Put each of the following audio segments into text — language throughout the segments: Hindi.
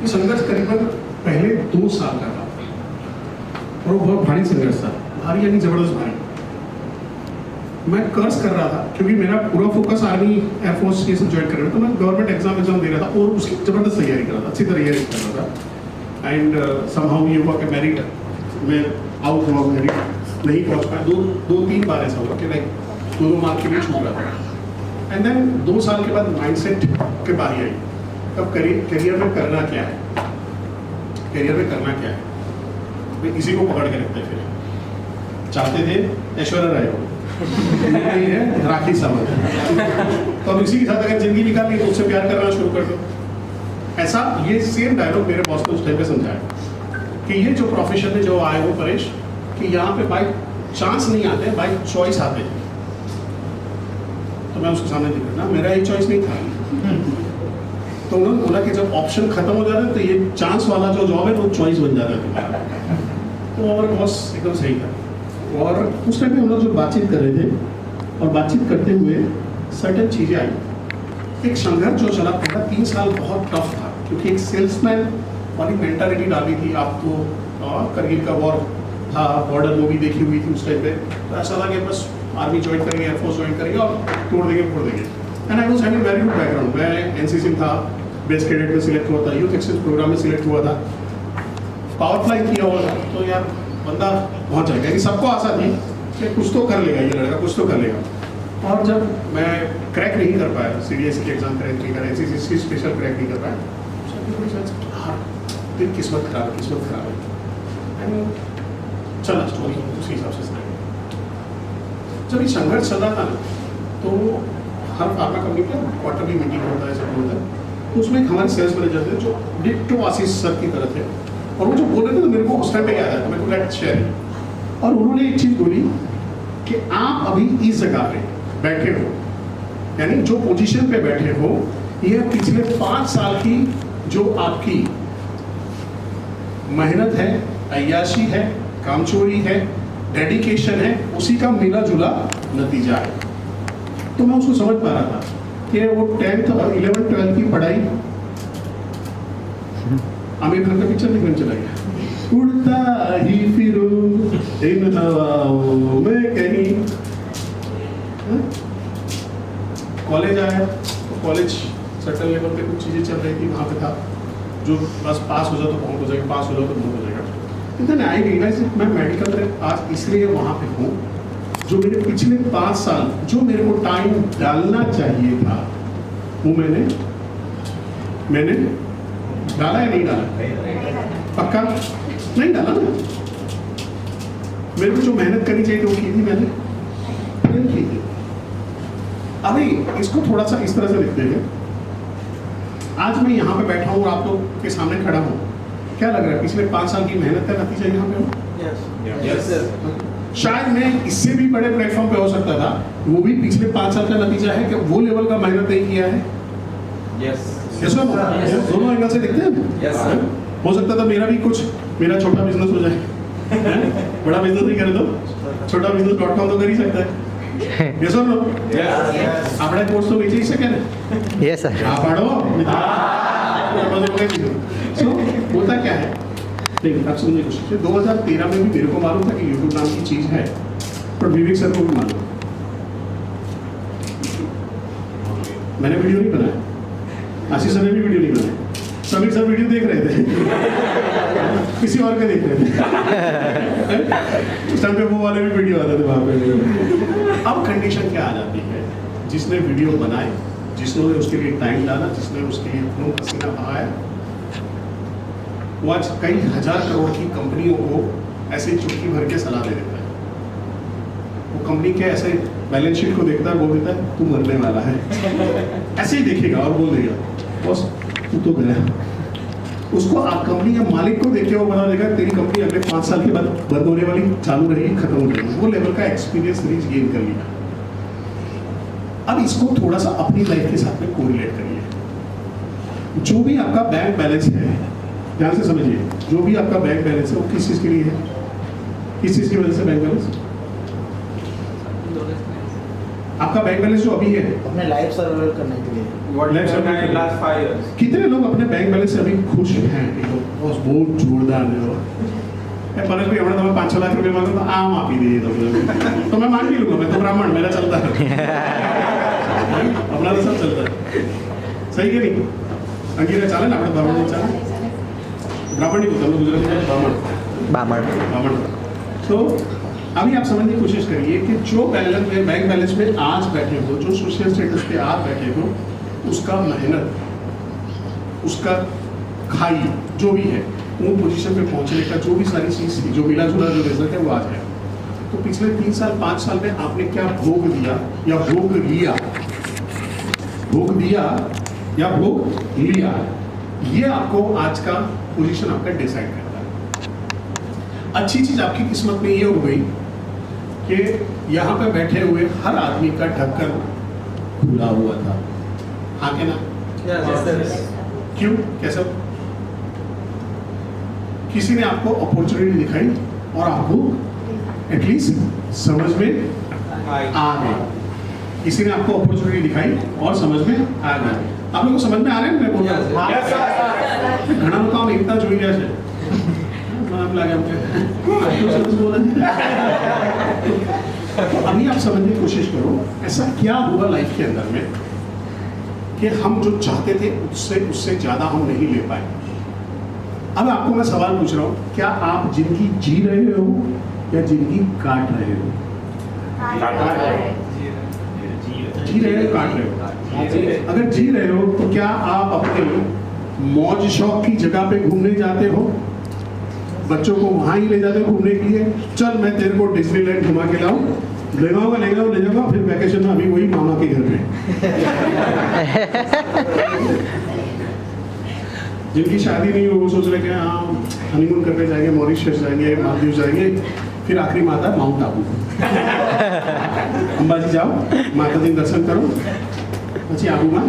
वो संघर्ष करीबन पहले 2 साल का था और वो बहुत भारी संघर्ष था, भारी यानी जबरदस्त भारी। मैं कर्ज कर रहा था क्योंकि मेरा पूरा फोकस आर्मी एयरफोर्स ये सब ज्वाइन कर रहा था, तो मैं गवर्नमेंट एग्जाम दे रहा था और उसकी जबरदस्त तैयारी कर रहा था, अच्छी तैयारी कर रहा था। एंड समहाउ ये हुआ कि मेरिट में आउट हुआ, मेरिट नहीं पहुंच पाया। 2-3 बार ऐसा हुआ कि लाइक 2 मार्क के लिए छूट रहा था। एंड देन 2 साल के बाद माइंडसेट के बारी आई, तब करियर में करना क्या है, करियर में करना क्या है। मैं इसी को पकड़ के रखते फिर चाहते थे ऐश्वर्या राय हो, नहीं है राखी सावंत, तो अब इसी के साथ अगर जिंदगी निकालनी तो उससे प्यार करना शुरू कर दो। ऐसा ये सेम डायलॉग मेरे बॉस ने उस टाइम पे समझाया कि ये जो प्रोफेशन में जो आए हो परेश, कि यहाँ पे बाई चांस नहीं आते, बाई चॉइस आते हैं। तो मैं उसके सामने नहीं करना, मेरा एक चॉइस नहीं था। तो उन्होंने बोला कि जब ऑप्शन खत्म हो जाता है तो ये चांस वाला जो जॉब है वो चॉइस बन जाता है तुम्हारा। तो और बॉस एकदम सही था। और उस टाइम पे हम लोग जो बातचीत कर रहे थे और बातचीत करते हुए सर्टेन चीज़ें आई। एक संघर्ष जो चला पहला 3 साल बहुत टफ था, क्योंकि एक सेल्समैन वाली मेंटालिटी डाली थी। आप तो करगिल का वॉर था, बॉर्डर मूवी देखी हुई थी उस टाइम पे, तो ऐसा था कि बस आर्मी ज्वाइन करेंगे, एयरफोर्स ज्वाइन करेंगे और तोड़ देंगे। And I was having very good background. मैं एनसीसी में था, बेस्ट कैडेट में सिलेक्ट हुआ था, यूथ एक्सचेंज प्रोग्राम में सिलेक्ट हुआ था, पावर फ्लाई किया हुआ था। तो यार बंदा पहुंच जाएगा कि सबको आशा थी कि कुछ तो कर लेगा ये लड़का, कुछ तो कर लेगा। और जब मैं क्रैक नहीं कर पाया, CDSE के एग्जाम क्रैक नहीं करा, NCC स्पेशल क्रैक नहीं कर पाया, फिर किस्मत खराब है। एंड चला स्टोरी उसी हिसाब से सुनाई। जब ये संघर्ष चल रहा था ना, तो हर फार्मा कंपनी का क्वार्टरली मीटिंग होता है, सब होता है। तो उसमें एक हमारे सेल्स मैनेजर थे जो डिट्टो आशीष सर की तरह थे, और वो जो बोल रहे थे तो मेरे को उस टाइम पे याद आया, मेरे को लेट शेयर। और उन्होंने एक चीज़ बोली कि आप अभी इस जगह पे बैठे हो, यानी जो पोजीशन पे बैठे हो, ये पिछले 5 साल की जो आपकी मेहनत है, अय्याशी है, कामचोरी है, डेडिकेशन है, उसी का मिला जुला नतीजा है। तो मैं उसको समझ पा रहा था कि वो 10th और 11th 12th की पढ़ाई, आमिर खान का पिक्चर देखने चला गया, उड़ता ही फिरूं इन हवाओं में कहीं। कॉलेज आया तो कॉलेज सर्टन लेवल पे कुछ चीज़ें चल रही थी, वहाँ पे था जो बस पास हो जाओ तो बहुत हो जाएगा, पास हो जाओ तो बहुत हो जाएगा। इधर आई रियलाइज मैं मेडिकल में आज इसलिए वहाँ पे हूँ, जो मेरे पिछले 5 साल जो मेरे को टाइम डालना चाहिए था, वो मैंने डाला या नहीं डाला? पक्का नहीं डाला ना। मेरे को जो मेहनत करनी चाहिए थी वो की थी मैंने, नहीं की थी। अभी इसको थोड़ा सा इस तरह से देखते हैं। आज मैं यहाँ पे बैठा हूँ और आप लोग के सामने खड़ा हूँ, क्या लग रहा है पिछले 5 साल की मेहनत का नतीजा यहाँ पे हो? यस। शायद मैं इससे भी बड़े प्लेटफॉर्म पे हो सकता था, वो भी पिछले 5 साल का नतीजा है कि वो लेवल का मेहनत नहीं किया है। यस। दोनों एंगल से देखते हैं। Yes, हो सकता था मेरा छोटा बिजनेस हो जाए, बड़ा बिजनेस नहीं करे तो छोटा business.com तो कर ही सकता है। Yes or no? આપણે કોર્સ તો વેચી શકે ને? Yes sir. હા પાડો सो होता क्या है, देखिए आप समझने की कोशिश। 2013 में भी मेरे को मालूम था कि यूट्यूब नाम की चीज़ है, पर विवेक सर को भी मालूम। मैंने वीडियो नहीं बनाया, आशीष सर ने भी वीडियो नहीं बनाया, समीर सर वीडियो देख रहे थे किसी और का देख रहे थे उस टाइम पे वो वाले भी वीडियो आते थे वहाँ पे। अब कंडीशन क्या आ जाती है, जिसने वीडियो बनाए, जिसने उसके लिए टाइम डाला, जिसने उसके लिए खून पसीना बहाया, वो आज कई हजार करोड़ की कंपनियों को ऐसे चुटकी भर के सलाह दे देता है। वो कंपनी के ऐसे बैलेंस शीट को देखता है, बोल देता है तू मरने वाला है ऐसे ही देखेगा और बोल देगा बॉस तू तो गया। उसको आप कंपनी या मालिक को देख के वो बता देगा तेरी कंपनी अगले 5 साल के बाद बंद होने वाली, चालू रहेगी, खत्म हो जाएगी। वो लेवल का एक्सपीरियंस रीच गेन कर लिया। अब इसको थोड़ा सा अपनी लाइफ के साथ में कोरिलेट करिए। जो भी आपका बैंक बैलेंस है, ध्यान से समझिए, जो भी आपका बैंक बैलेंस है वो किस चीज़ के लिए है? किस चीज़ की वजह से बैंक बैलेंस? आपका बैंक बैलेंस जो अभी है, अपने लाइफ सर्वाइव करने के लिए What Let's have you done have in last 5 years? कितने लोग अपने बैंक बैलेंस से अभी खुश हैं? बस बहुत जोरदार है वो। परेश भाई हमारे तो 5-6 लाख रुपए मांगो तो आम आप ही दे तो मैं मांग ही लूंगा, मैं तो ब्राह्मण, मेरा चलता है अपना तो सब चलता है, सही है नहीं? अंगीरा चाले ना अपने ब्राह्मण चाले, ब्राह्मण ही बोलते हैं गुजराती में, ब्राह्मण। तो अभी आप समझने की कोशिश करिए कि जो बैंक बैलेंस में आज बैठे हो, जो सोशल स्टेटस पे आप बैठे हो, उसका मेहनत, उसका खाई जो भी है, वो पोजीशन पे पहुंचने का जो भी सारी चीज थी, जो मिला जुला जो रिजल्ट है वो आज है। तो पिछले 3 साल 5 साल में आपने क्या भोग दिया या भोग लिया, ये आपको आज का पोजीशन आपका डिसाइड करता है। अच्छी चीज आपकी किस्मत में ये हो गई कि यहाँ पे बैठे हुए हर आदमी का ढक्कन खुला हुआ था, हाँ के ना? क्यों, कैसे? किसी ने आपको अपॉर्चुनिटी दिखाई और आपको एटलीस्ट समझ में आ गई। किसी ने आपको अपॉर्चुनिटी दिखाई और समझ में आ गई। आप लोगों को समझ में आ रहे हैं मैं बोल रहा हूँ? घना तो काम इतना जोई गया है, आप लगे अभी आप समझने की कोशिश करो, ऐसा क्या हुआ लाइफ के अंदर में कि हम जो चाहते थे उससे ज्यादा हम नहीं ले पाए। अब आपको मैं सवाल पूछ रहा हूँ, क्या आप जिंदगी जी रहे हो या जिंदगी काट रहे हो? जी रहे हो, काट रहे हो? अगर जी रहे हो तो क्या आप अपने मौज शौक की जगह पे घूमने जाते हो? बच्चों को वहां ही ले जाते हो घूमने के लिए, चल मैं तेरे को डिज्नीलैंड घुमा के लाऊं, ले जाऊंगा, फिर वैकेशन में अभी वही मामा के घर में। जिनकी शादी नहीं हो वो सोच रहे कि हाँ हनीमून करने जाएंगे, मॉरिशस जाएंगे, मालदीव जाएंगे, फिर आखिरी माता माउंट आबू। अंबाजी जाओ, माता जी दर्शन करो, પછી આબુમાં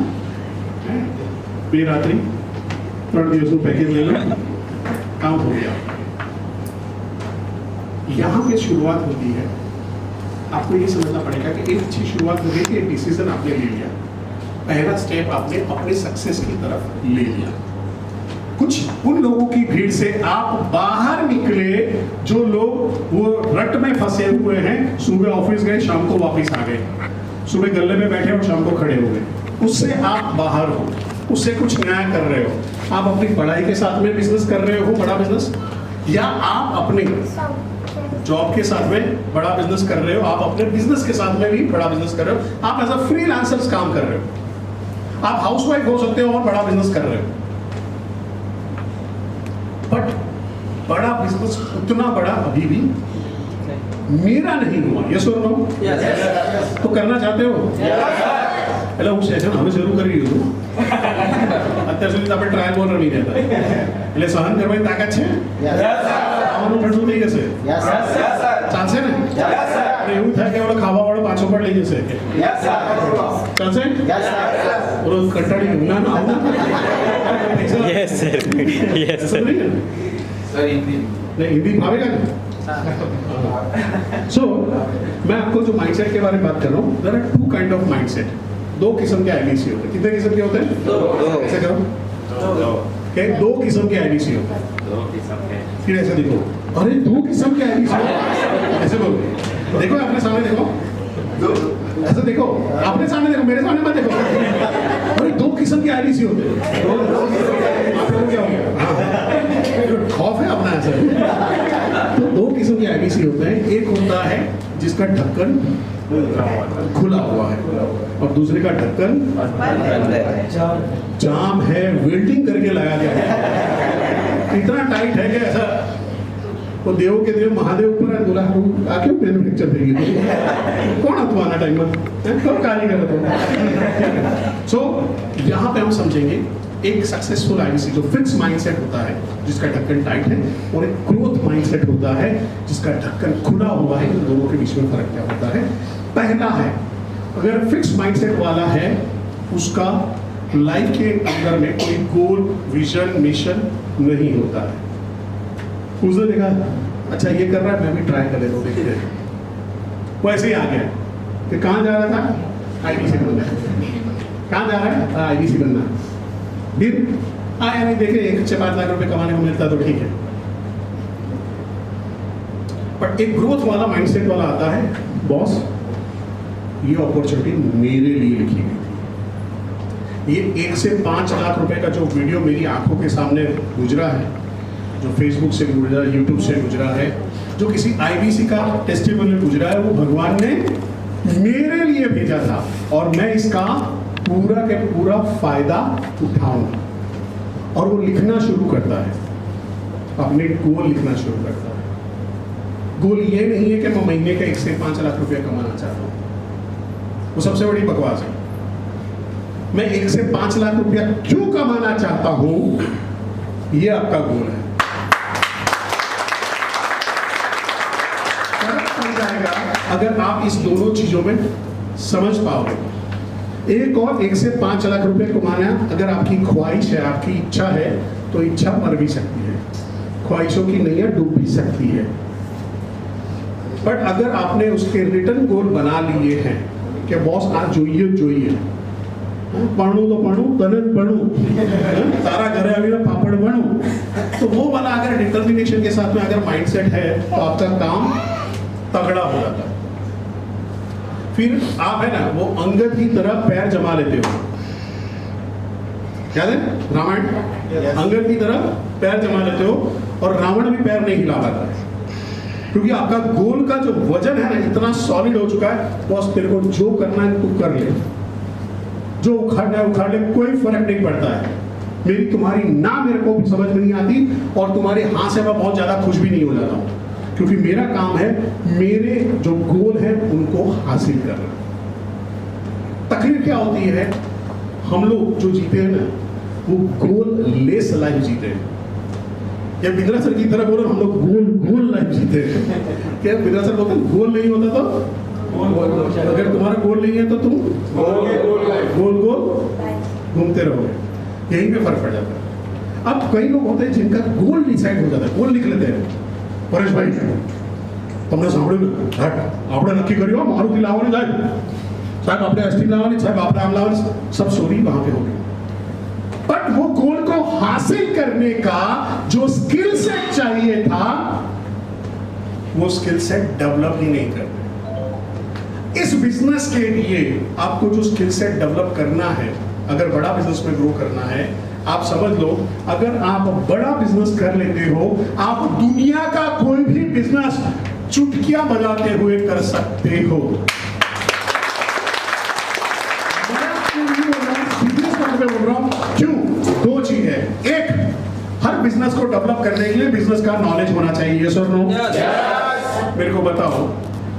2 રાત્રિ 3 દિવસનું પેકેજ લઈ લો, काम हो गया। यहाँ पे शुरुआत होती है, आपको ये समझना पड़ेगा कि एक अच्छी शुरुआत हो गई कि एक डिसीजन आपने ले लिया, पहला स्टेप आपने अपने सक्सेस की तरफ ले लिया। कुछ उन लोगों की भीड़ से आप बाहर निकले जो लोग वो रट में फंसे हुए हैं, सुबह ऑफिस गए, शाम को वापस आ गए, सुबह गले में बैठे और शाम को खड़े हो गए। उससे आप बाहर हो, उससे कुछ नया कर रहे हो। आप अपनी पढ़ाई के साथ में बिजनेस कर रहे हो, बड़ा बिजनेस, या आप अपने जॉब के साथ में बड़ा बिजनेस कर रहे हो, आप अपने बिजनेस के साथ में भी बड़ा बिजनेस कर रहे हो, आप एज अ फ्रीलांसर्स काम कर रहे हो, आप हाउसवाइफ हो सकते हो और बड़ा बिजनेस कर रहे हो। बट बड़ा बिजनेस उतना बड़ा अभी भी मेरा नहीं हुआ, यस और नो? तो करना चाहते हो? એટલે હું સેશન હવે શરૂ કરી રહ્યો છું, અત્યાર સુધી આપણે ટ્રાયલ બોલર નહીં રહેતા, એટલે સહન કરવાની તાકાત છે? ખાવાનું ઠંડુ થઈ જશે, ચાલશે ને? અને એવું થાય કે ઓલો ખાવા વાળો પાછો પણ લઈ જશે, ચાલશે? ઓલો કંટાળી ગયો, ના આવું Yes, sir. Yes, sir. Sir, Hindi. Hindi भावेगा ना? सो मैं आपको जो माइंडसेट के बारे में बात कर रहा हूँ, there are 2 kind of mindset, 2 किस्म के आईबीसी होते हैं। कितने किस्म के होते हैं? 2। ऐसे करो, 2 किस्म के आईबीसी होते हैं। फिर ऐसे देखो, अरे 2 किस्म के आईबीसी, ऐसे बोलो, देखो अपने सामने देखो, ऐसे देखो, अपने सामने देखो, मेरे सामने मत देखो। अरे 2 किस्म के आईबीसी होते हैं। आप लोगों क्या हो गया? खौफ है अपना ऐसा। तो 2 किस्म के आईबीसी होते हैं, एक होता है जिसका ढक्कन खुला हुआ है और दूसरे का ढक्कन जाम है, वेल्डिंग करके लगाया गया है, इतना टाइट है कि ऐसा वो देव के देव महादेव ऊपर है, बोला आके मैन्युफैक्चर देगी कौन હતો આના ટાઈમમાં? કયો કારીગર હતો? सो यहाँ पे हम समझेंगे एक सक्सेसफुल आईबीसी जो फिक्स माइंडसेट होता है जिसका ढक्कन टाइट है, और एक ग्रोथ माइंडसेट होता है जिसका ढक्कन खुला हुआ है। इन दोनों के बीच में फर्क क्या होता है? पहला है, अगर फिक्स माइंडसेट वाला है उसका लाइफ के अंदर में कोई गोल, विजन, मिशन नहीं होता है। उसने देखा अच्छा ये कर रहा है, मैं भी ट्राई कर लेता हूँ, देखते हैं, वो ऐसे ही आ गया, कि कहाँ जा रहा था, आईबीसी बनना। कहाँ जा रहा है, आईबीसी बनना। फिर आया नहीं, देखे 1 से 5 लाख रुपए कमाने को मिलता तो ठीक है। पर एक ग्रोथ वाला माइंडसेट वाला आता है, बॉस ये अपॉर्चुनिटी मेरे लिए लिखी गई थी। ये 1 से 5 लाख रुपए का जो वीडियो मेरी आंखों के सामने गुजरा है, जो फेसबुक से गुजरा, यूट्यूब से गुजरा है, जो किसी आईबीसी का टेस्टिमोनियल गुजरा है, वो भगवान ने मेरे लिए भेजा था और मैं इसका पूरा के पूरा फायदा उठाऊंगा। और वो लिखना शुरू करता है, अपने गोल लिखना शुरू करता है। गोल ये नहीं है कि मैं महीने का 1 से 5 लाख रुपया कमाना चाहता हूँ, वो सबसे बड़ी बकवास है। मैं 1 से 5 लाख रुपया क्यों कमाना चाहता हूं, ये आपका गोल है। फर्क पड़ जाएगा अगर आप इस दोनों चीजों में समझ पाओगे। एक और 1 से 5 लाख रुपए कमाना अगर आपकी ख्वाहिश है, आपकी इच्छा है, तो इच्छा मर भी सकती है, ख्वाहिशों की नैया डूब भी सकती है। बट अगर आपने उसके रिटर्न गोल बना लिए हैं कि बॉस आज જોઈએ पढ़ू तो पढ़ू, तने पढ़ू, सारा घर अभी ना पापड़ बनू, तो वो वाला अगर डिटर्मिनेशन के साथ में अगर माइंडसेट है तो आपका काम तगड़ा हो जाता है। फिर आप है ना वो अंगद की तरह पैर जमा लेते हो, याद है रामायण, अंगद की तरह पैर जमा लेते हो और रावण भी पैर नहीं हिला पाता है, क्योंकि आपका गोल का जो वजन है ना इतना सॉलिड हो चुका है, बॉस तेरे को जो करना है तू कर ले, जो उखाड़ना है उखाड़ ले, कोई फर्क नहीं पड़ता है। मेरी तुम्हारी ना मेरे को भी समझ में नहीं आती और तुम्हारे हाँ से मैं बहुत ज्यादा खुश भी नहीं हो जाता हूँ, क्योंकि मेरा काम है मेरे जो गोल है उनको हासिल करना। तकलीफ क्या होती है, हम लोग जो जीते हैं ना वो गोल लेस लाइफ जीते हैं। या बिंद्रा सर की तरह बोलो, हम लोग गोल लाइफ जीते हैं। क्या बिंद्रा सर बोलते हैं गोल नहीं होता तो अगर तुम्हारा गोल नहीं है तो तुम गोल घूमते रहोगे, यहीं पे फर्क पड़ जाता है। अब कई लोग होते हैं जिनका गोल डिसाइड हो जाता है, गोल लिख लेते हैं, परेश भाई तुमने સાંભળ્યું ને, આપણે નક્કી કર્યું મારુતિ લાવવાની જાય, સાહેબ આપણે એસટી લાવવાની, સાહેબ આપણે આમ લાવવાની, सब स्टोरी वहां पे हो गई। बट वो गोल को हासिल करने का जो स्किल सेट चाहिए था वो स्किल सेट डेवलप ही नहीं करते। इस बिजनेस के लिए आपको जो स्किल सेट डेवलप करना है, अगर बड़ा बिजनेस में ग्रो करना है, आप समझ लो अगर आप बड़ा बिजनेस कर लेते हो, आप दुनिया का कोई भी बिजनेस चुटकियां बजाते हुए कर सकते हो। बोल रहा हूं क्यों, 2 चीज है। एक, हर बिजनेस को डेवलप करने के लिए बिजनेस का नॉलेज होना चाहिए, यस और नो? मेरे को बताओ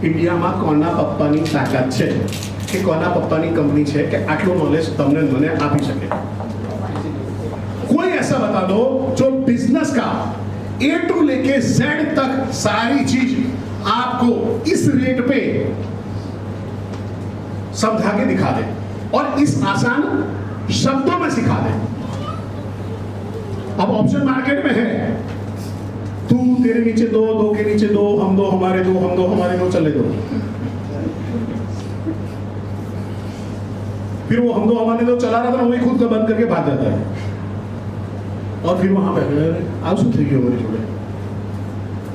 ઇન્ડિયામાં કોના પપ્પાની તાકાત છે કે કોના પપ્પાની કંપની છે કે આટલું નોલેજ તમને મને આપી શકે? कोई ऐसा बता दो जो बिजनेस का A to लेके Z तक सारी चीज आपको इस रेट पे समझा के दिखा दे और इस आसान शब्दों में सिखा दे। अब ऑप्शन मार्केट में है, तू तेरे नीचे 2, 2 के नीचे 2, हम 2 हमारे 2, हम 2 हमारे 2, चले 2। फिर वो हम 2 हमारे 2 चला रहा था, वही खुद का बंद करके भाग जाता है और फिर वहां पे आंसू थे हमारे जोड़े।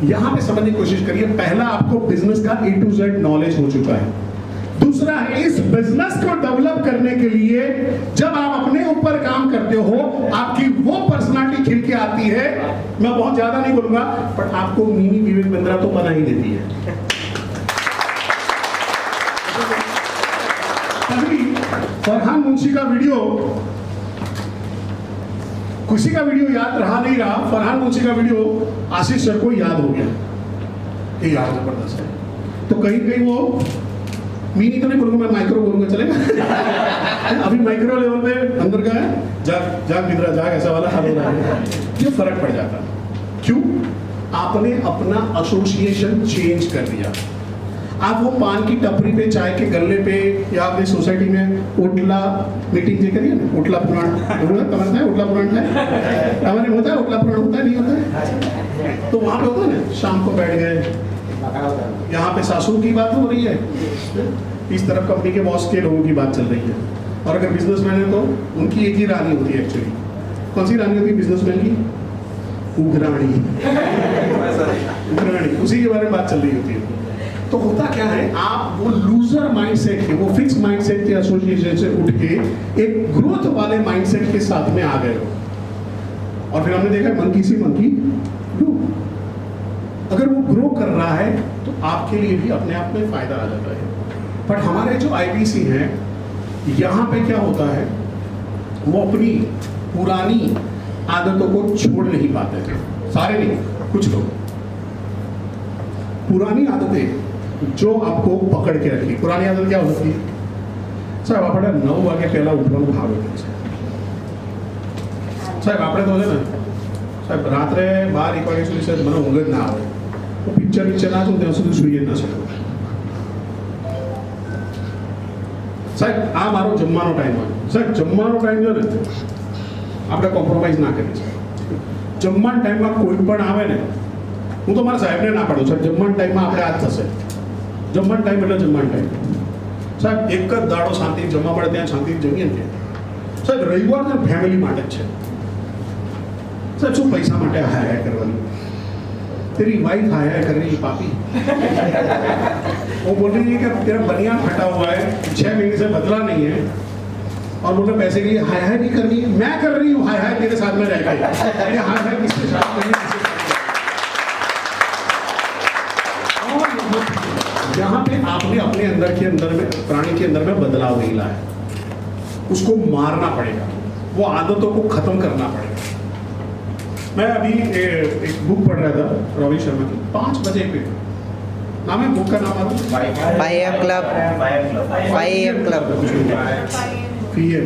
यहां पे समझने की कोशिश करिए, पहला आपको बिजनेस का A to Z नॉलेज हो चुका है। दूसरा है इस बिजनेस को डेवलप करने के लिए जब आप अपने ऊपर काम करते हो, आपकी वो पर्सनालिटी खिल के आती है। मैं बहुत ज्यादा नहीं बोलूंगा, पर आपको मिनी विवेक बिंद्रा तो बना ही देती है। अभी फरहान मुंशी का वीडियो, किसी का वीडियो याद रहा नहीं रहा, फरहान मुंशी का वीडियो आशीष सर को याद हो गया, ये याद जबरदस्त है। तो कहीं कहीं वो मिनी तो नहीं बोलूंगा, मैं माइक्रो बोलूंगा, चलेगा? अभी माइक्रो लेवल पे अंदर का है, जाग जाग बिंद्रा जाग, ऐसा वाला हाल हो रहा है। ये फर्क पड़ जाता है। क्यों? आपने अपना एसोसिएशन चेंज कर दिया। आप वो पान की टपरी पे, चाय के गल्ले पे, या अपने सोसाइटी में ओटला मीटिंग जे करिए ना, ओटला पुराण तुम्हारा है, ओटला पुराण है हमारे होता है, ओटला पुराण होता है नहीं होता है? तो वहां पे होता है ना, शाम को बैठ गए, यहाँ पे सासू की बात हो रही है, इस तरफ कंपनी के बॉस के लोगों की बात चल रही है। और अगर बिजनेसमैन है तो उनकी एक ही रानी होती है एक्चुअली। कौन सी रानी होती है बिजनेसमैन की? उग्राणी। उग्राणी, उसी के बारे में बात चल रही होती है। तो होता क्या है, आप वो लूजर माइंडसेट के, वो फिक्स माइंडसेट के एसोसिएशन से उठ के एक ग्रोथ वाले माइंडसेट के साथ में आ गए हो। और फिर हमने देखा मंकी सी मंकी डू। अगर वो ग्रो कर रहा है तो आपके लिए भी अपने आप में फायदा आ जाता है। बट हमारे जो आईबीसी हैं, यहाँ पे क्या होता है, वो अपनी पुरानी आदतों को छोड़ नहीं पाते थे। सारे नहीं, कुछ लोग। पुरानी आदतें जो आपको पकड़ के रखी। पुरानी आदत क्या होती है? साहब આપણે 9 વાગે પહેલા ઉઠવાનું ભાવે છે સાહેબ। આપણે તો છે ને સાહેબ રાત્રે 12-1 વાગે સુધી સાહેબ મને ઊંઘ જ ના આવે, તો પિક્ચર ના જોઉં ત્યાં સુધી સૂઈ જ ના શકું સાહેબ। આ મારો જમવાનો ટાઈમ હોય સાહેબ। જમવાનો ટાઈમ છે ને આપણે કોમ્પ્રોમાઇઝ ના કરીએ છીએ। જમવાના ટાઈમમાં કોઈ પણ આવે ને, હું તો મારા સાહેબને ના પાડું સાહેબ, જમવાના ટાઈમમાં આપણે આ જ થશે। જમવાનો ટાઈમ એટલે જમવાનો ટાઈમ સાહેબ। એક જ દાડો શાંતિ જમવા મળે ત્યાં શાંતિ જમીએ ને સાહેબ। રવિવાર તો ફેમિલી માટે જ છે સાહેબ। શું પૈસા માટે હાય હાય કરવાની? तेरी वाइफ हाय हाय कर रही है पापी। वो बोल रही है कि तेरा बनियान फटा हुआ है, 6 महीने से बदला नहीं है, और बोल रहे पैसे के लिए हाय हाय नहीं करनी है। मैं कर रही हूँ हाय हाय तेरे साथ में रह गई। हाय हाय किसके साथ करनी है? यहाँ पे आपने अपने अंदर में प्राणी के अंदर में बदलाव नहीं लाया, उसको मारना पड़ेगा, वो आदतों को खत्म करना पड़ेगा। मैं अभी एक बुक पढ़ रहा था रवि शर्मा की, 5 बजे पे। नाम है बुक का नाम है 5am club. 5am club. PM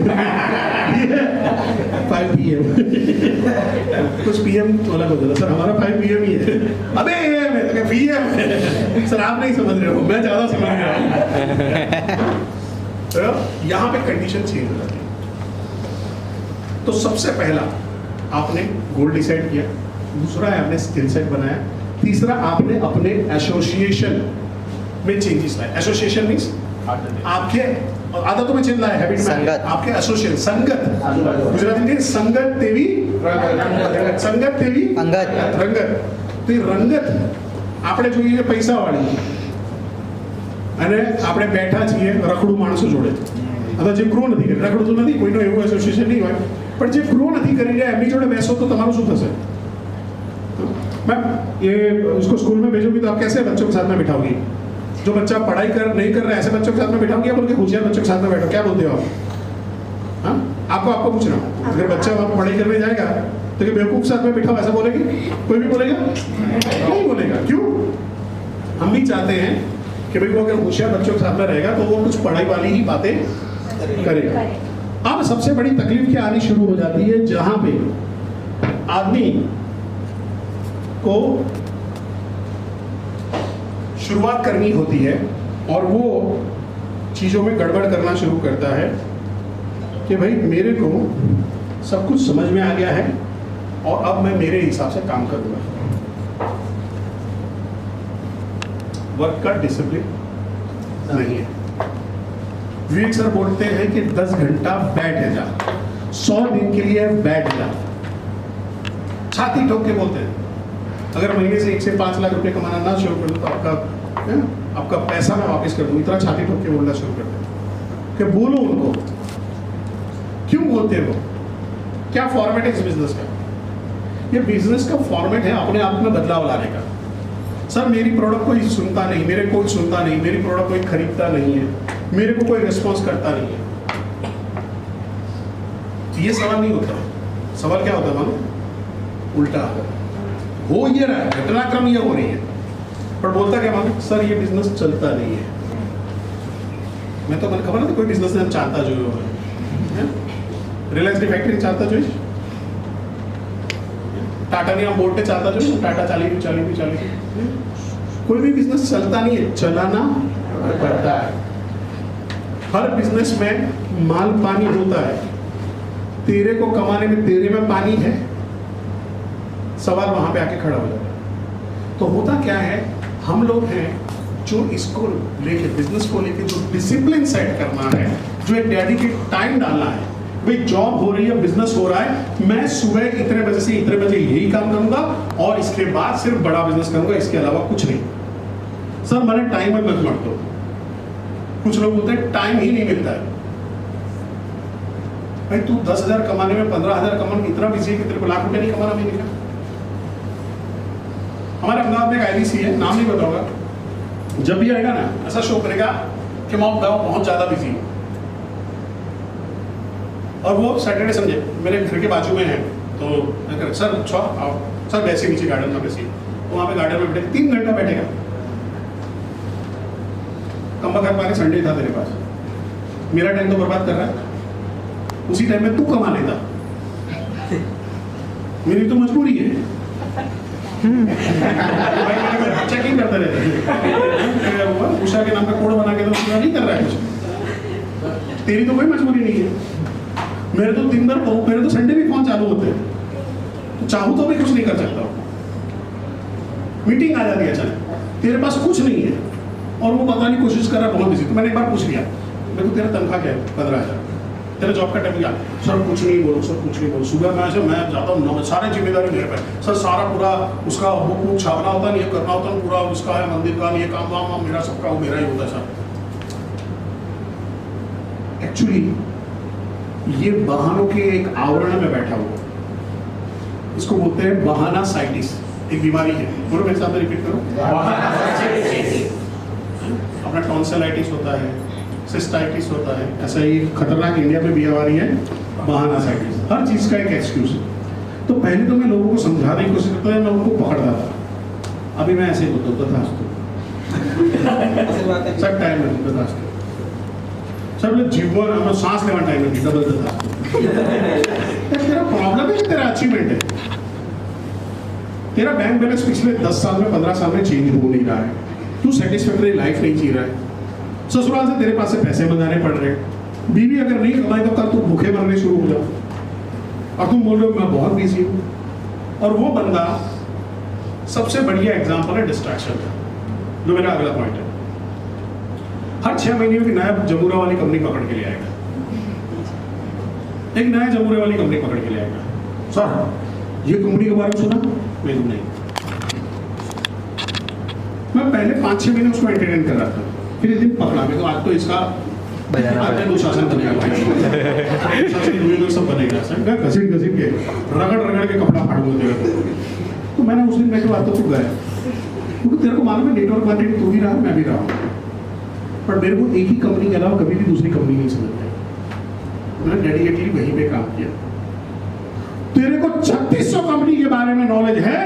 5 PM कुछ PM अलग होता था सर, हमारा 5 PM ही है। अबे AM है तो PM है सर, आप नहीं समझ रहे हो, मैं ज़्यादा समझ रहा हूँ। तो यहाँ पे कंडीशन चेंज हो जाती है। तो सबसे पहला आपने गोल डिसाइड किया, दूसरा है आपने स्किल सेट बनाया, तीसरा आपने अपने एसोसिएशन में चेंजेस लाए। एसोसिएशन मींस आपके आदतों में चेंज लाए, हैबिट में, आपके एसोसिएशन संगत, गुजराती में संगत तेवी संगत तेवी रंगत। तो ये रंगत આપણે જોઈએ છે પૈસા વાળી, અને આપણે બેઠા છીએ રખડું માણસો જોડે, અથવા જે ગ્રો નથી કરી, રખડું તો નથી, કોઈનો એવું એસોસિએશન નહીં હોય, પણ જે ગ્રો નથી કરી રહ્યા એમની જોડે બેસો તો તમારું શું થશે? मैम ये उसको स्कूल में भेजोगी तो आप कैसे बच्चों के साथ में बिठाओगी? जो बच्चा पढ़ाई नहीं कर रहा है ऐसे बच्चों के साथ में बिठाओगी, या बोल के होशियार बच्चों के साथ में बैठो? क्या बोलते हो आप? हाँ, आपको पूछ रहा हूँ। अगर बच्चा वहाँ पढ़ाई करने जाएगा तो क्या बेवकूफ़ के साथ में बिठाओ ऐसा बोलेगी? कोई भी बोलेगा? नहीं बोलेगा। क्यों? हम भी चाहते हैं कि भाई वो अगर होशियार बच्चों के साथ में रहेगा तो वो कुछ पढ़ाई वाली ही बातें करेगा। अब सबसे बड़ी तकलीफ क्या आनी शुरू हो जाती है, जहाँ पे आदमी को शुरुआत करनी होती है और वो चीज़ों में गड़बड़ करना शुरू करता है कि भाई मेरे को सब कुछ समझ में आ गया है और अब मैं मेरे हिसाब से काम करूँगा। वर्क का डिसिप्लिन नहीं है। विवेक सर बोलते हैं कि 10 घंटा बैठ जा, 100 दिन के लिए बैठ जा। छाती ठोक के बोलते हैं, अगर महीने से 1 से 5 लाख रुपए कमाना ना शुरू कर दो तो आपका पैसा मैं वापस कर दूँ, इतना छाती ठोक के बोलना शुरू कर दो कि बोलो उनको। क्यों बोलते हो? क्या फॉर्मेट है इस बिजनेस का? ये बिजनेस का फॉर्मेट है अपने आप में बदलाव लाने का। सर मेरी प्रोडक्ट कोई सुनता नहीं, मेरे कोई सुनता नहीं, मेरी प्रोडक्ट कोई खरीदता नहीं है, मेरे को कोई रिस्पॉन्स करता नहीं है। ये सवाल नहीं होता। सवाल क्या होता है मालूम? उल्टा हो ये रहा है, घटनाक्रम ये हो रही है, पर बोलता क्या मालूम? सर ये बिजनेस चलता नहीं है। मैं तो मैंने खबर नहीं कोई बिजनेस ने चाहता जो है, रिलायंस की फैक्ट्री चाहता जो है, टाटा ने बोर्ड पे चाहता जो है, टाटा चाली कोई भी बिजनेस चलता नहीं है, चलाना पड़ता है। हर बिजनेस में माल पानी होता है, तेरे को कमाने में तेरे में पानी है, सवाल वहां पे आके खड़ा हो जाता है। तो होता क्या है, हम लोग हैं जो इसको लेके बिजनेस को लेके जो डिसिप्लिन सेट करना है, जो एक डेडिकेट टाइम डालना है, भाई जॉब हो रही है, बिजनेस हो रहा है, मैं सुबह इतने बजे से इतने बजे यही काम करूंगा और इसके बाद सिर्फ बड़ा बिजनेस करूंगा, इसके अलावा कुछ नहीं। सर मैंने टाइम में मत मत दो। कुछ लोग बोलते हैं टाइम ही नहीं मिलता है। भाई तू 10,000 कमाने में 15,000 कमाने इतना बिजी है कि तेरे को लाख रुपए नहीं कमाना महीने का। हमारे अहमदाबाद में एक आईबीसी है, नाम नहीं बताऊंगा, जब भी आएगा ना ऐसा शो करेगा कि मैं बहुत ज्यादा बिजी हूँ। और वो सैटरडे संडे मेरे घर के बाजू में है, तो मैं कह सर आओ सर, वैसे नीचे गार्डन में बैसी, तो वहाँ पे गार्डन में बैठे 3 घंटा बैठेगा। कम घर पाके संडे था तेरे पास, मेरा टाइम तो बर्बाद कर रहा है, उसी टाइम में तू कमा लेता, मेरी तो मजबूरी है। चेकिंग करते रहते उषा के नाम पे कोड बना के तो पूरा नहीं कर रहा है कुछ। तेरी तो कोई मजबूरी नहीं है। मेरे तो दिन भर मेरे तो संडे भी फोन चालू होते हैं, तो चाहूँ तो भी कुछ नहीं कर सकता। मीटिंग आ जाती है अचानक, तेरे पास कुछ नहीं है और वो बताने की कोशिश कर रहा है बहुत बिजी। तो मैंने एक बार पूछ लिया, मेरे को तेरा तनख्वाह क्या है? 15,000। तेरा जॉब का टाइम क्या? सर कुछ नहीं बोलो, सर कुछ नहीं बोलो। सुबह मैं जाता हूँ 9, सारे जिम्मेदारी मेरे पे। सर सारा पूरा उसका बुक छापना होता नहीं, करना होता है पूरा उसका है, मंदिर का, ये काम वाम मेरा सबका वो मेरा ही होता है सर। एक्चुअली ये बहानों के एक आवरण में बैठा हुआ, इसको बोलते हैं बहाना साइटिस। एक बीमारी है, बोलो मेरे साथ रिपीट करो, अपना टॉन्सिलाइटिस होता है, सिस्टाइटिस होता है, ऐसा ही खतरनाक इंडिया में बीमारी है बहाना साइटिस। हर चीज का एक एक्सक्यूज है। तो पहले तो मैं लोगों को समझाने की कोशिश करता था, मैं उनको पकड़ता था। अभी मैं ऐसे ही बोलता हूँ तथास्तु सब टाइम में तथास्तु। सब लोग जीवन हमें सांस लेवा टाइम में डबल तथास्तु। तेरा प्रॉब्लम है, तेरा अचीवमेंट है, तेरा बैंक बैलेंस पिछले 10 साल में 15 साल में चेंज हो नहीं रहा है, तू सेटिस्फैक्टरी लाइफ नहीं जी रहा है, ससुराल से तेरे पास से पैसे मंगाने पड़ रहे हैं, बीवी अगर नहीं कमाए तो कल तू भूखे मरने शुरू हो जाओ, और तुम बोल रहे हो मैं बहुत बिजी हूँ। और वो बंदा सबसे बढ़िया एग्जाम्पल है डिस्ट्रैक्शन का, जो मेरा अगला पॉइंट है। हर 6 महीने में नया जमूरा वाली कंपनी पकड़ के ले आएगा, एक नया जमूरे वाली कंपनी पकड़ के ले आएगा। सर ये कंपनी के बारे में सुना? मैं नहीं, मैं पहले 5-6 महीने उसको एंटरटेन कर रहा था, फिर एक दिन पकड़ा मेरे को, आज तो इसका अनुशासन बनेगा भाई, अनुशासन सब बनेगा सर, घसीट के रगड़ के कपड़ा फाड़ूंगा तेरे को। तो मैंने उस दिन मेरे बात तो गया, क्योंकि तेरे को मालूम है नेटवर्क मार्केटिंग तू भी रहा, मैं भी रहा हूँ, पर मेरे को एक ही कंपनी के अलावा कभी भी दूसरी कंपनी नहीं समझ आई। मैंने डेडिकेटली वहीं पे काम किया। तेरे को 3600 कंपनी के बारे में नॉलेज है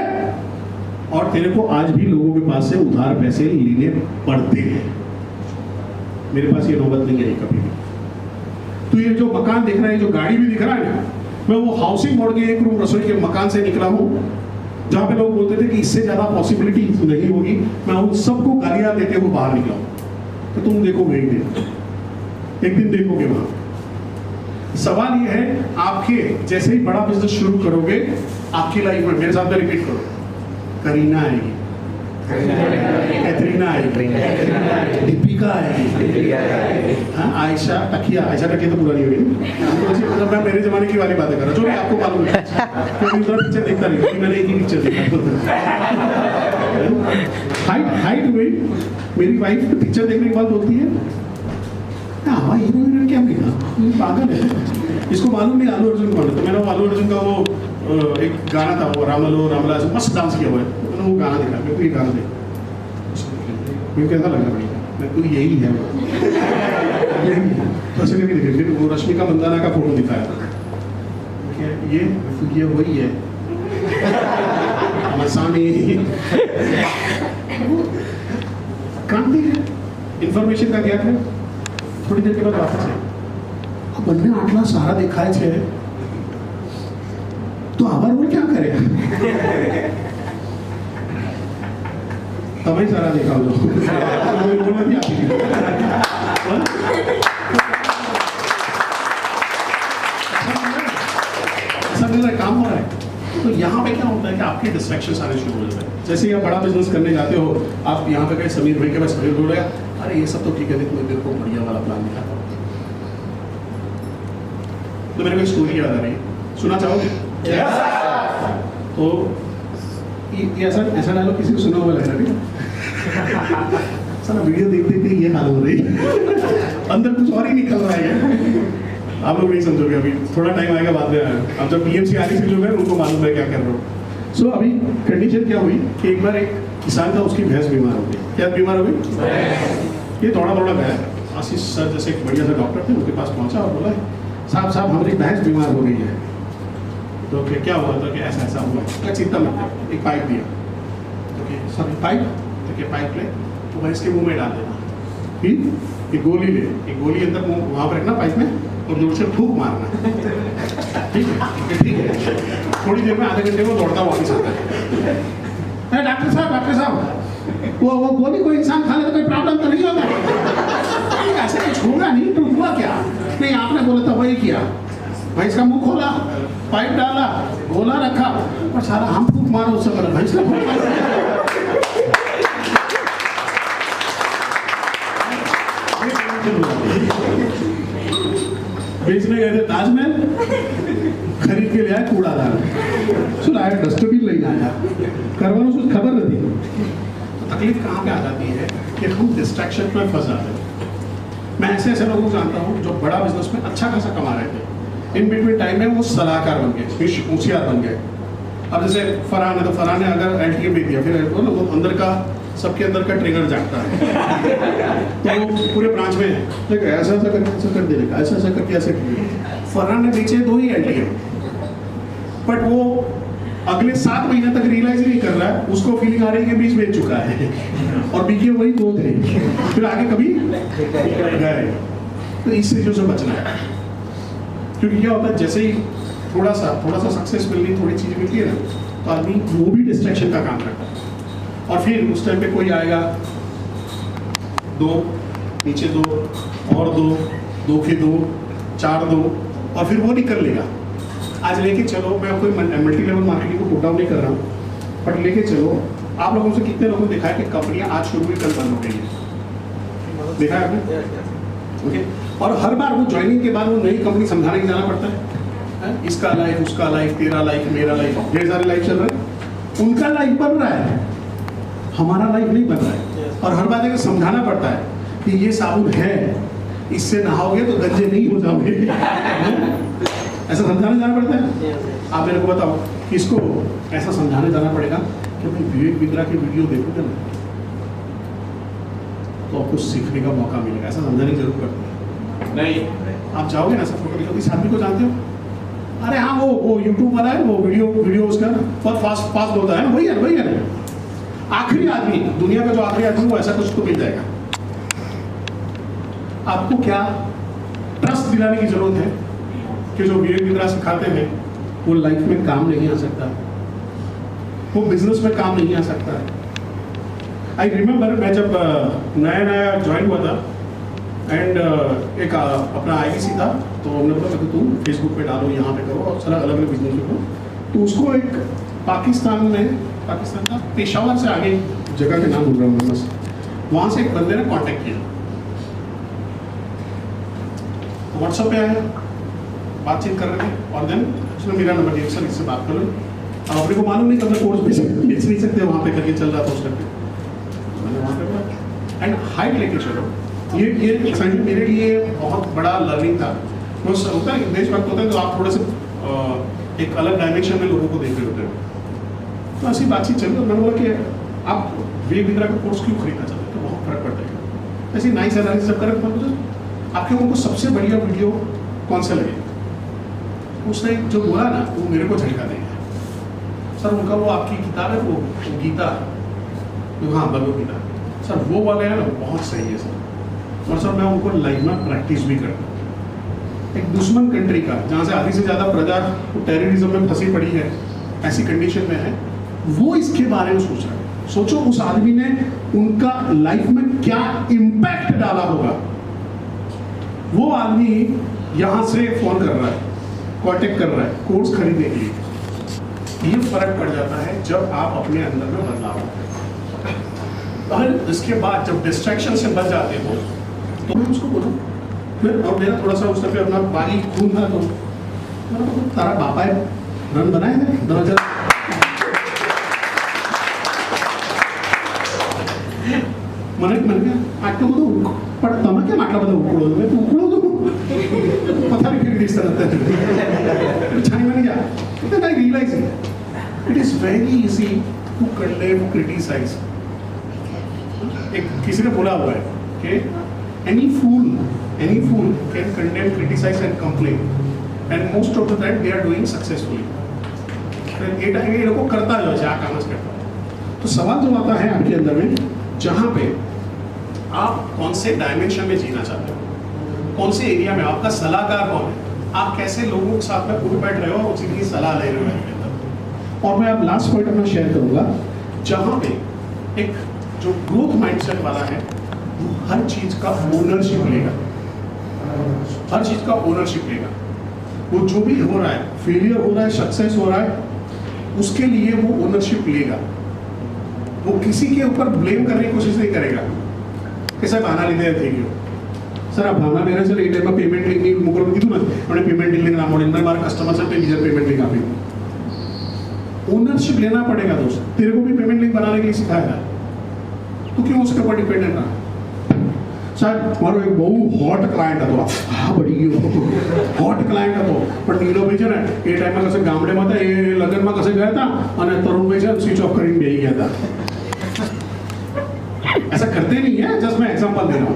और तेरे को आज भी लोगों के पास से उधार पैसे लेने पड़ते हैं। मेरे पास ये नौबत नहीं आई कभी भी। तो ये जो मकान दिख रहा है, जो गाड़ी भी दिख रहा है ना, मैं वो हाउसिंग बोर्ड के 1 रूम रसोई के मकान से निकला हूँ, जहाँ पे लोग बोलते थे कि इससे ज्यादा पॉसिबिलिटी नहीं होगी। मैं उन सबको गालियां देते हुए बाहर निकला हूँ। तो तुम देखोगे एक दिन देखोगे वहां। सवाल ये है, आपके जैसे ही बड़ा बिजनेस शुरू करोगे, आपकी लाइफ में, मेरे साथ में रिपीट करो, करीना आएगी, कैटरीना आएगी, दीपिका आएगी, आयशा टकिया तो पूरा नहीं हुई, मतलब मैं मेरे जमाने की वाली बातें कर रहा हूँ, जो भी आपको मालूम है, क्योंकि उधर पिक्चर देखता नहीं, मैंने एक ही पिक्चर देखा। हाइट हुई, मेरी वाइफ पिक्चर देखने के बाद बोलती है, हाँ हीरो क्या मिला, पागल है, इसको मालूम नहीं आलू अर्जुन कौन है। तो मैंने आलू अर्जुन का वो एक गाना था, वो रामलो रामला मस्त डांस किया हुआ है, तो मैंने वो गाना देखा, मेरे को ये गाना देखा, मेरे कैसा लगा भाई, मेरे को यही है यही है। तो ऐसे करके देखे, फिर वो रश्मिका मंदाना का फोटो दिखाया, ये वही है मसानी। क्रांति है, इंफॉर्मेशन का ज्ञान है। थोड़ी देर के बाद वापस है, બંને આટલા સારા દેખાય છે તો આવા રોલ ક્યાં કરે? તમે સારા દેખાવ છો, રોલ નથી આપી ऐसा मेरा काम हो रहा है। तो यहाँ पे क्या होता है कि आपके डिस्ट्रैक्शन आने शुरू हो जाते हैं। जैसे आप बड़ा बिजनेस करने जाते हो, आप यहाँ पे गए समीर भाई के पास, समीर बोल रहा है अरे ये सब तो ठीक है, लेकिन मेरे को बढ़िया वाला प्लान दिखा। तो मेरे को एक स्टोरी याद आ रही है, सुना चाहोगे? तो ये ऐसा डायलॉग किसी को सुना हुआ लग रहा है सर, वीडियो देख देख के ये हाल हो रही है, अंदर कुछ और ही निकल रहा है। आप लोग नहीं समझोगे, अभी थोड़ा टाइम आएगा बाद में। अब जब पीएमसी आने से जो है उनको मालूम है क्या कर रहा हूँ। सो अभी कंडीशन क्या हुई कि एक बार एक किसान था, उसकी भैंस बीमार हो गई। क्या बीमार हो गई? ये थोड़ा गया, आशीष सर जैसे एक बढ़िया सा डॉक्टर थे, उनके पास पहुंचा और बोला साहब हमारी भैंस बीमार हो गई है। तो क्या हुआ? तो क्या ऐसा हुआ है, चिंता मत, एक पाइप दिया। तो सर पाइप, तो क्या पाइप ले, तो भैंस के मुंह में डाल देना, फिर एक गोली ले, एक गोली अंदर मुंह वहाँ पर रखना पाइप में, और जोर से फूंक मारना। ठीक है। थोड़ी देर में, आधे घंटे में दौड़ता वापस आता है। डॉक्टर साहब वो गोली कोई इंसान खा ले तो कोई प्रॉब्लम तो नहीं होगा? ऐसे कुछ होगा नहीं, तो हुआ क्या? नहीं, आपने बोला था वही किया, भैंस का मुंह खोला, पाइप डाला, गोला रखा, और सारा हम फूंक मारा, उससे पहले भैंस का फूंक मारा। बेचने गए थे ताजमहल, खरीद के ले आया कूड़ादान, सुन आया डस्टबिन लेने आया, करवाने से खबर नहीं। तो तकलीफ कहाँ पे आ जाती है कि हम डिस्ट्रैक्शन में फंस जाते हैं। मैं ऐसे लोगों को जानता हूँ जो बड़ा बिजनेस में अच्छा खासा कमा रहे थे, इन बिटवीन टाइम में वो सलाहकार बन गए, फिर होशियार बन गए। अब जैसे फरहान है, तो फरहान ने अगर एलटीएम दे दिया, फिर वो अंदर का, सबके अंदर का ट्रिगर जागता है। तो पूरे ब्रांच में देखो ऐसा कर देगा, ऐसा करके ऐसे फरहान ने बेचे 2 ही एलटीएम, बट वो अगले 7 महीने तक रियलाइज नहीं कर रहा है, उसको फीलिंग आ रही है कि बीच बेच चुका है, और बीके वही 2 थे, फिर आगे कभी गए। तो इस चीजों से बचना है, क्योंकि क्या होता है जैसे ही थोड़ा सा सक्सेस मिलनी, थोड़ी चीजें मिलती है ना, तो आदमी वो भी डिस्ट्रैक्शन का काम करता है। और फिर उस टाइम पे कोई आएगा, 2 नीचे 2 और 2 के 2 4 2, और फिर वो निकल लेगा। आज लेके चलो, मैं कोई मल्टी लेवल मार्केटिंग को पुट डाउन नहीं कर रहा हूँ, बट लेके चलो, आप लोगों से कितने लोगों ने देखा है कि कंपनियां आज शुरू हुई, कल बंद हो गई है? देखा है आपने? ओके। और हर बार वो ज्वाइनिंग के बाद वो नई कंपनी समझाने के जाना पड़ता है, इसका लाइफ, उसका लाइफ, तेरा लाइफ, मेरा लाइफ, ढेर सारे लाइफ चल रहे हैं। उनका लाइफ बन रहा है, हमारा लाइफ नहीं बन रहा है। और हर बात है कि समझाना पड़ता है कि ये साबुन है, इससे नहाओगे तो गंजे नहीं हो जाओगे। ऐसा समझाने जाना पड़ता है। आप मेरे को बताओ, किसको ऐसा समझाने जाना पड़ेगा कि भाई विवेक बिंद्रा की वीडियो देखोगे ना तो आपको सीखने का मौका मिलेगा, ऐसा समझाने की जरूरत पड़ती है? नहीं। आप जाओगे ना, सब फोटो, इस आदमी को जानते हो? अरे हाँ, वो यूट्यूब वाला है, वो वीडियो उसका बहुत फास्ट होता है, वही है ना। आखिरी आदमी, दुनिया का जो आखिरी आदमी, वो ऐसा कुछ तो मिल जाएगा। आपको क्या ट्रस्ट दिलाने की जरूरत है कि जो विवेक बिंद्रा सिखाते हैं वो लाइफ में काम नहीं आ सकता, वो बिजनेस में काम नहीं आ सकता। आई रिमेम्बर, मैं जब नया ज्वाइन हुआ था, एंड एक अपना IBC था, तो हमने बोला कि तुम फेसबुक पे डालो, यहाँ पे करो, और सारा अलग अलग बिजनेस में करो। तो उसको एक पाकिस्तान का पेशावर से आगे जगह के नाम बोल रहा हूँ मैं बस, वहाँ से एक बंदे ने कांटेक्ट किया, व्हाट्सएप पे आया, बातचीत कर रहे थे, और देन उसने मेरा नंबर दिया, सर इससे बात कर लो। अब अपने को मालूम नहीं था, कोर्स बेच नहीं सकते, वहाँ पे करके चल रहा था उस टाइम पे। मैंने वहाँ पे बोला एंड हाइट लेके चलो। ये सही मेरे लिए बहुत बड़ा लर्निंग था। वो होता है देशभक्त होते हैं, तो आप थोड़े से एक अलग डायमेंशन में लोगों को देख रहे होते हैं। तो ऐसी बातचीत चली, तो मैंने बोला कि आप विवेक बिंद्रा का कोर्स क्यों खरीदना चाहते हैं, तो बहुत फर्क पड़ता है। ऐसी नाइस एनालिसिस सब करें, तो आपके उनको सबसे बढ़िया वीडियो कौन सा लगे? उसने जो बोला ना, वो मेरे को झटका देगा। सर उनका वो आपकी किताब है, वो गीता, हाँ भगवद गीता, सर वो वाले है ना, बहुत सही है सर। और सर मैं उनको लाइफ में प्रैक्टिस भी करता हूँ। एक दुश्मन कंट्री का, जहाँ से आधी से ज़्यादा प्रजा टेररिज्म में फंसी पड़ी है, ऐसी कंडीशन में है, वो इसके बारे में सोच रहा है। सोचो उस आदमी ने उनका लाइफ में क्या इम्पैक्ट डाला होगा। वो आदमी यहाँ से फोन कर रहा है, कांटेक्ट कर रहा है कोर्स खरीदने के लिए। ये फर्क पड़ जाता है जब आप अपने अंदर में बदलाव लाते हैं। और इसके बाद जब डिस्ट्रैक्शन से बच जाते हो तो मैं उसको बोलूँ और मेरा थोड़ा सा उस पर अपना बाली खून था तो तारा बापा है रन बनाए थे 2000 મને મને આટલું બધું પણ તમે કેમ આટલા બધા ઉકળો છો તું ઉકળો તો પથારી ફેરી દઈશ તરત છાની મને ગયા then I realize it is very easy to condemn, criticize. एक किसी ने बोला हुआ है कि any fool can condemn, criticize and complain and most of the time they are doing successfully. ये लोगों करता जो है काम करता है। तो सवाल जो आता है आपके अंदर में जहाँ पे आप कौन से डायमेंशन में जीना चाहते हो, कौन से एरिया में आपका सलाहकार कौन है, आप कैसे लोगों के साथ में उठ बैठ रहे हो और उसी की सलाह ले रहे हो। और मैं आप लास्ट पॉइंट अपना शेयर करूंगा जहाँ पे एक जो ग्रोथ माइंडसेट वाला है वो हर चीज का ओनरशिप लेगा, हर चीज का ओनरशिप लेगा। वो जो भी हो रहा है, फेलियर हो रहा है, सक्सेस हो रहा है, उसके लिए वो ओनरशिप लेगा। वो किसी के ऊपर ब्लेम करने की कोशिश नहीं करेगा कि सर बहाना લીધે થઈ ગયો સર આ ભાવના મેરે સર એ ટાઈમમાં પેમેન્ટ લિંક ની મોકલવા કીધું ને મને પેમેન્ટ લિંક ના મળે मैं मारा कस्टमर से बीजा पेमेंट लिंक आपी ओनरशिप लेना पड़ेगा दोस्त। तेरे को भी पेमेंट लिंक बनाने के लिए सिखाया था, तो क्यों उसके ऊपर डिपेंडेंट रहा। સાહેબ મારો એક બહુ હોટ ક્લાયન્ટ હતો, હા પડી ગયો હોટ ક્લાયન્ટ હતો, પણ નીલોભાઈ છે ને એ ટાઈમમાં કશે ગામડેમાં હતા, એ લગ્નમાં કશે ગયા હતા અને તરુણભાઈ છે સ્વિચ ઓફ કરીને બેસી ગયા હતા। ऐसा करते नहीं है, जस्ट मैं एग्जांपल दे रहा हूँ।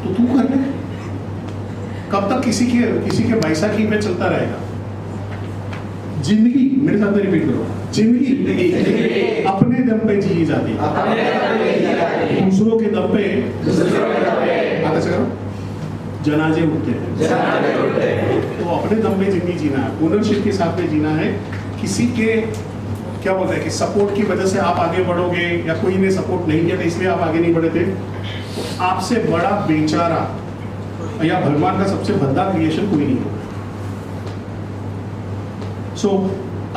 तो तू कर ले, कब तक किसी के बैसाखी में चलता रहेगा। जिंदगी मेरे साथ रिपीट करो, जिंदगी अपने दम पे जी जाती है, दूसरों के दम पे आगे से करो जनाजे उठते हैं। तो अपने दम पे जिंदगी जीना है, ओनरशिप के साथ में जीना है। किसी के क्या बोलते हैं कि सपोर्ट की वजह से आप आगे बढ़ोगे या कोई ने सपोर्ट नहीं किया था इसलिए आप आगे नहीं बढ़े थे, तो आपसे बड़ा बेचारा या भगवान का सबसे भद्दा क्रिएशन कोई नहीं होगा। सो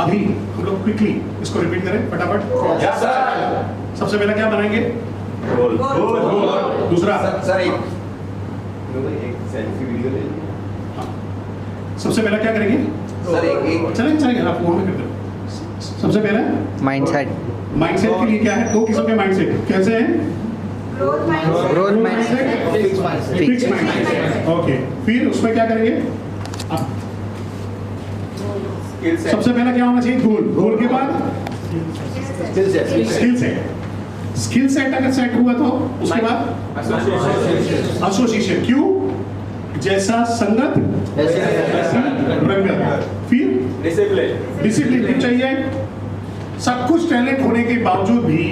अभी हम लोग क्विकली इसको रिपीट करें फटाफट। Yes sir. सबसे पहला क्या बनाएंगे? गोल। दूसरा सर एक सेल्फी वीडियो ले लीजिए। हाँ। सबसे पहला क्या करेंगे? सर एक चलेंगे आप वहाँ में करते हो। सबसे पहला माइंडसेट माइंडसेट के लिए क्या है? दो किस्म के माइंडसेट कैसे हैं? Growth mindset fix mindset. Okay, फिर उसमें क्या करेंगे? आप सबसे पहला क्या होना चाहिए? गोल। गोल के बाद स्किल सेट अगर सेट हुआ तो उसके बाद एसोसिएशन। क्यों? जैसा संगत रंगत। फिर डिसिप्लिन भी चाहिए। सब कुछ टैलेंट होने के बावजूद भी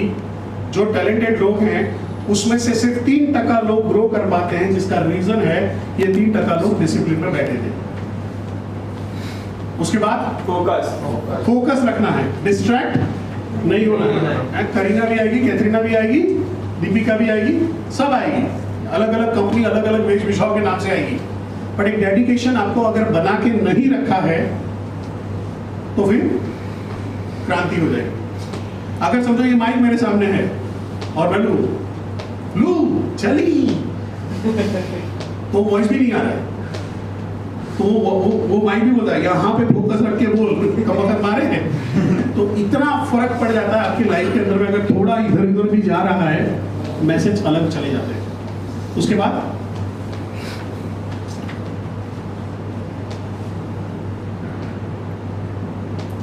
जो टैलेंटेड लोग हैं उसमें से सिर्फ 3% लोग ग्रो कर पाते हैं, जिसका रीजन है ये 3% लोग डिसिप्लिन में बैठे थे। उसके बाद फोकस रखना है, डिस्ट्रैक्ट नहीं होना है। करीना भी आएगी, कैथरीना भी आएगी, दीपिका भी आएगी, सब आएगी, अलग अलग कंपनी अलग अलग वेशभूषाओं के नाम से आएगी। पर एक डेडिकेशन आपको अगर बना के नहीं रखा है तो फिर क्रांति हो जाएगी। अगर समझो ये माइक मेरे सामने है और मैं लू चली तो वॉइस भी नहीं आ रहा है, तो वो माइक भी बोलता है यहाँ पे फोकस रख के बोल, कब वक्त मारे हैं। तो इतना फर्क पड़ जाता है आपकी लाइफ के अंदर में। अगर थोड़ा इधर उधर भी जा रहा है मैसेज अलग चले जाते हैं। उसके बाद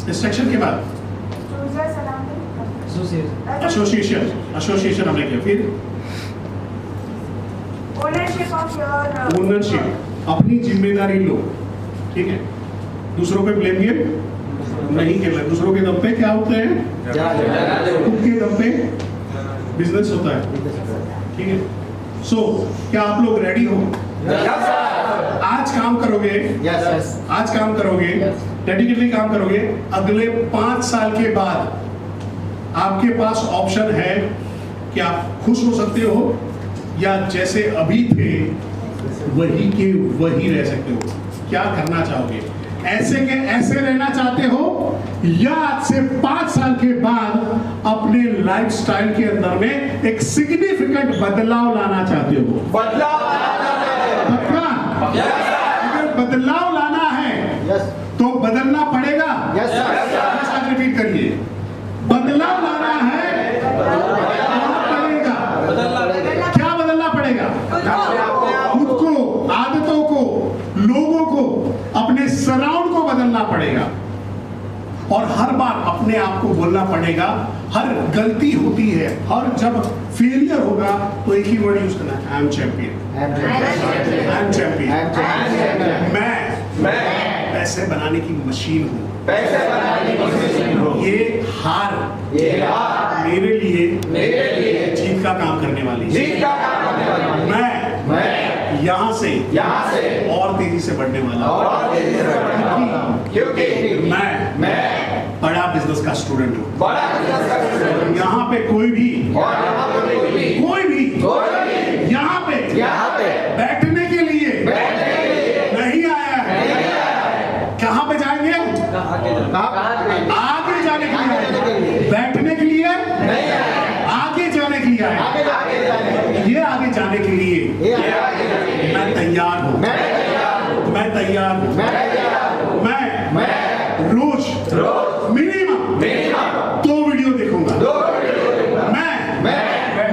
डिस्ट्रैक्शन के बाद एसोसिएशन हमने किया। फिर ओनरशिप, अपनी जिम्मेदारी लो, ठीक है। दूसरों पे ब्लेम गेम नहीं खेलना। दूसरों के दम पे क्या होते हैं? खुद के दम पे बिजनेस होता है, ठीक है। सो क्या आप लोग रेडी हो? आज काम करोगे, आज काम करोगे, डेडिकेटली काम करोगे। अगले 5 साल के बाद आपके पास ऑप्शन है कि आप खुश हो सकते हो या जैसे अभी थे वही के वही रह सकते हो। क्या करना चाहोगे? ऐसे के ऐसे रहना चाहते हो या आज से 5 साल के बाद अपने लाइफस्टाइल के अंदर में एक सिग्निफिकेंट बदलाव लाना चाहते हो? बदलाव पक्का? अगर बदलाव लाना है तो बदलना पड़ेगा। साथ रिपीट करिए, बदलाव लाना है पड़ेगा। क्या बदलना पड़ेगा? खुद को, आदतों को, लोगों को, अपने सराउंड को बदलना पड़ेगा। और हर बार अपने आप को बोलना पड़ेगा, हर गलती होती है, हर जब फेलियर होगा तो एक ही वर्ड यूज करना है, I am champion. I am champion. मैं पैसे बनाने की मशीन हूँ। ये हार मेरे लिए जीत का काम करने वाली है। मैं यहाँ से और तेजी से बढ़ने वाला हूँ, क्योंकि मैं बड़ा बिजनेस का स्टूडेंट हूँ। यहाँ पे कोई भी यहाँ पे बैठने के लिए नहीं आया है। कहाँ पे जाएंगे? आगे जाने के लिए। बैठने के लिए आगे जाने के लिए आया। ये आगे जाने के लिए मैं तैयार हूँ। मैं तैयार हूँ। मैं रोज मिनिमम 2 वीडियो देखूंगा। मैं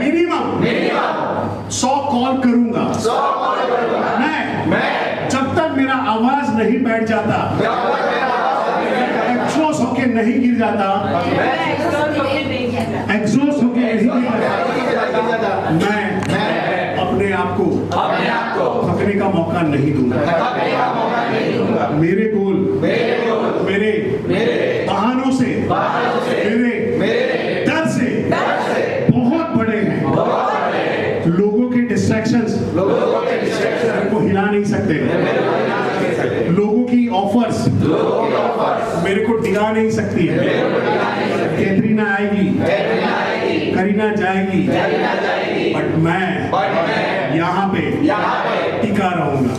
मिनिमम 100 कॉल करूंगा। मैं जब तक मेरा आवाज नहीं बैठ जाता, एग्जॉस्ट होके नहीं गिर जाता, एग्जॉस्ट होके नहीं गिर जाता, मैं अपने आप को थकने का मौका नहीं दूंगा। मेरे गोल मेरे बहानों से, मेरे डर से बहुत बड़े हैं। लोगों के डिस्ट्रैक्शंस को हिला नहीं सकते। लोगों की ऑफर्स मेरे को डिगा नहीं सकती है। कैटरीना आएगी, करीना जाएगी, बट मैं यहाँ पे टिका रहूंगा।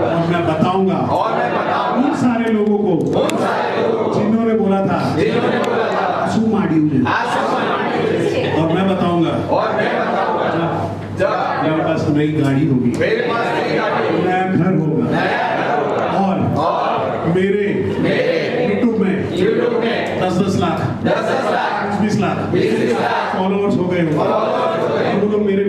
और मैं बताऊंगा उन सारे लोगों को जिन्होंने बोला था आंसू माड़ी हुई, और मैं बताऊंगा जब मेरे पास नई गाड़ी होगी, नया घर होगा, और मेरे यूट्यूब में 10-10 लाख 20 लाख फॉलोअर्स हो गए होंगे। वो लोग मेरे